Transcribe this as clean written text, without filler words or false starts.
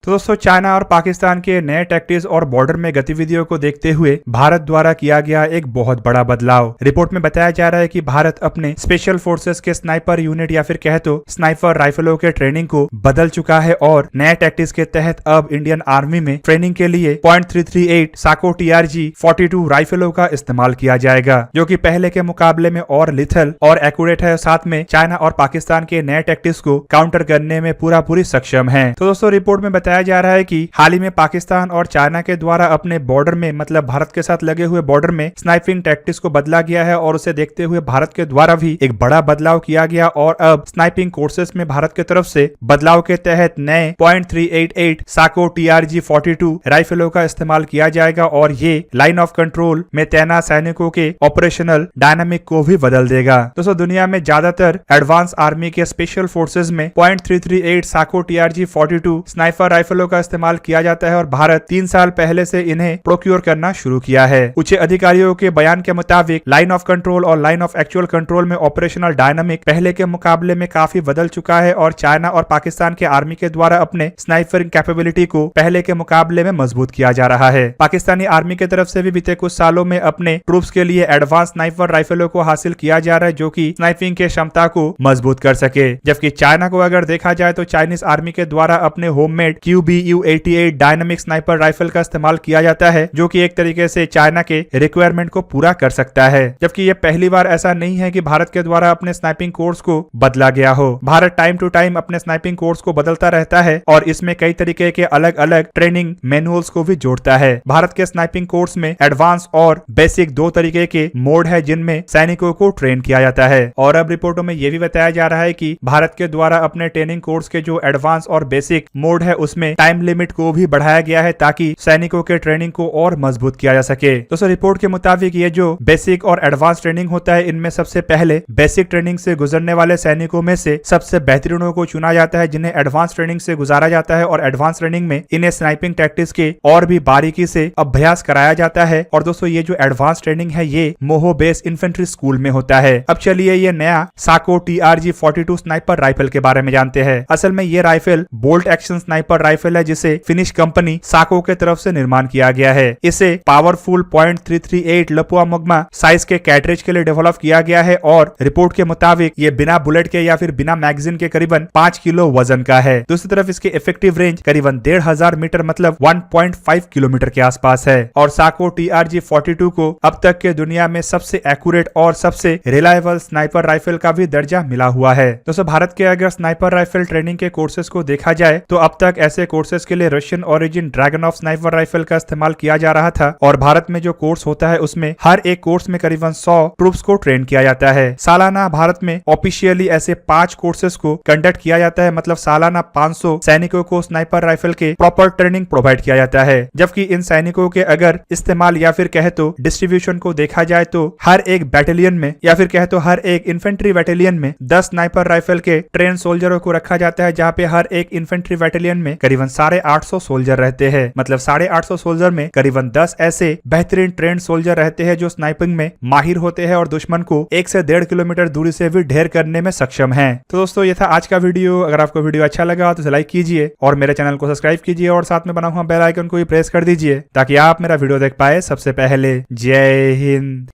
तो दोस्तों चाइना और पाकिस्तान के नए टैक्टिक्स और बॉर्डर में गतिविधियों को देखते हुए भारत द्वारा किया गया एक बहुत बड़ा बदलाव। रिपोर्ट में बताया जा रहा है कि भारत अपने स्पेशल फोर्सेस के स्नाइपर यूनिट या फिर कहे तो स्नाइपर राइफलों के ट्रेनिंग को बदल चुका है और नए टैक्टिक्स के तहत अब इंडियन आर्मी में ट्रेनिंग के लिए .338 साको TRG-42 राइफलों का इस्तेमाल किया जाएगा, जो कि पहले के मुकाबले में और लिथल और एक्यूरेट है। साथ में चाइना और पाकिस्तान के नए टैक्टिक्स को काउंटर करने में पूरी सक्षम है। तो दोस्तों रिपोर्ट में बताया जा रहा है कि हाल ही में पाकिस्तान और चाइना के द्वारा अपने बॉर्डर में मतलब भारत के साथ लगे हुए बॉर्डर में स्नाइपिंग टैक्टिक्स को बदला गया है और उसे देखते हुए भारत के द्वारा भी एक बड़ा बदलाव किया गया और अब स्नाइपिंग कोर्सेस में भारत की तरफ से बदलाव के तहत नए .388 साको TRG-42 राइफलों का इस्तेमाल किया जाएगा और ये लाइन ऑफ कंट्रोल में तैनात सैनिकों के ऑपरेशनल डायनामिक को भी बदल देगा। दोस्तों दुनिया में ज्यादातर एडवांस आर्मी के स्पेशल फोर्सेज में .338 साको TRG-42 स्नाइपर राइफलों का इस्तेमाल किया जाता है और भारत 3 साल पहले से इन्हें प्रोक्योर करना शुरू किया है। उच्च अधिकारियों के बयान के मुताबिक लाइन ऑफ कंट्रोल और लाइन ऑफ एक्चुअल कंट्रोल में ऑपरेशनल डायनामिक पहले के मुकाबले में काफी बदल चुका है और चाइना और पाकिस्तान के आर्मी के द्वारा अपने स्नाइपरिंग कैपेबिलिटी को पहले के मुकाबले में मजबूत किया जा रहा है। पाकिस्तानी आर्मी की तरफ से भी बीते कुछ सालों में अपने ट्रूप्स के लिए एडवांस स्नाइपर राइफलों को हासिल किया जा रहा है, जो कि स्नाइपिंग के क्षमता को मजबूत कर सके। जबकि चाइना को अगर देखा जाए तो चाइनीज आर्मी के द्वारा अपने homemade QBU-88 dynamic sniper rifle का इस्तेमाल किया जाता है, जो कि एक तरीके से चाइना के रिक्वायरमेंट को पूरा कर सकता है। जबकि ये पहली बार ऐसा नहीं है कि भारत के द्वारा अपने स्नाइपिंग कोर्स को बदला गया हो। भारत टाइम टू टाइम अपने स्नाइपिंग कोर्स को बदलता रहता है और इसमें कई तरीके के अलग अलग ट्रेनिंग मैनुअल्स को भी जोड़ता है। भारत के स्नाइपिंग कोर्स में एडवांस और बेसिक 2 तरीके के मोड है जिनमें सैनिकों को ट्रेन किया जाता है। और अब रिपोर्टों में यह भी बताया जा रहा है कि भारत के द्वारा अपने ट्रेनिंग कोर्स के जो एडवांस और बेसिक मोड है उसमें टाइम लिमिट को भी बढ़ाया गया है ताकि सैनिकों के ट्रेनिंग को और मजबूत किया जा सके। दोस्तों रिपोर्ट के मुताबिक ये जो बेसिक और एडवांस ट्रेनिंग होता है इनमें सबसे पहले बेसिक ट्रेनिंग से गुजरने वाले सैनिकों में से सबसे बेहतरीनों को चुना जाता है जिन्हें एडवांस ट्रेनिंग से गुजारा जाता है और एडवांस ट्रेनिंग में इन्हें स्नाइपिंग टैक्टिक्स के और भी बारीकी से अभ्यास कराया जाता है। और दोस्तों ये जो एडवांस ट्रेनिंग है ये मोहो बेस इन्फेंट्री स्कूल में होता है। अब चलिए ये नया साको TRG-42 स्नाइपर राइफल के बारे में जानते हैं। असल में ये rifle bolt action sniper rifle है जिसे फिनिश कंपनी साको के तरफ से निर्माण किया गया है। इसे पावरफुल .338 लपुआ मगमा साइज के कैटरेज के लिए डेवलप किया गया है और रिपोर्ट के मुताबिक ये बिना बुलेट के या फिर बिना मैगजीन के करीबन 5 किलो वजन का है। दूसरी तरफ इसके इफेक्टिव रेंज करीबन 1500 मीटर मतलब 1.5 किलोमीटर के आसपास है और साको TRG-42 को अब तक के दुनिया में सबसे एक्यूरेट और सबसे रिलायबल स्नाइपर राइफल का भी दर्जा मिला हुआ है। दोस्तों भारत के अगर स्नाइपर राइफल ट्रेनिंग के कोर्सेज को देखा जाए तो अब तक ऐसे कोर्सेज के लिए Russian origin dragon of sniper rifle का इस्तेमाल किया जा रहा था और भारत में जो कोर्स होता है उसमें हर एक कोर्स में करीबन 100 ट्रूप्स को ट्रेन किया जाता है। सालाना भारत में ऑफिशियली ऐसे 5 कोर्सेज को कंडक्ट किया जाता है, मतलब सालाना 500 सैनिकों को स्नाइपर राइफल के प्रॉपर ट्रेनिंग प्रोवाइड किया जाता है। जबकि इन सैनिकों के अगर इस्तेमाल या फिर कहे तो डिस्ट्रीब्यूशन को देखा जाए तो हर एक बैटेलियन में या फिर कहे तो हर एक इन्फेंट्री बैटेलियन में 10 स्नाइपर राइफल के ट्रेन सोल्जरों को रखा जाता है, जहाँ पे हर एक इन्फेंट्री बैटेलियन में करीबन 850 सोल्जर रहते हैं। मतलब 850 सोल्जर में करीबन 10 ऐसे बेहतरीन ट्रेन सोल्जर रहते हैं जो स्नाइपिंग में माहिर होते हैं और दुश्मन को 1 से 1.5 किलोमीटर दूरी से भी ढेर करने में सक्षम है। तो दोस्तों ये था आज का वीडियो। अगर आपको वीडियो अच्छा लगा तो लाइक कीजिए और मेरे चैनल को सब्सक्राइब कीजिए और साथ में बना हुआ बेल आइकन को भी प्रेस कर दीजिए ताकि आप मेरा वीडियो देख पाए सबसे पहले। जय हिंद।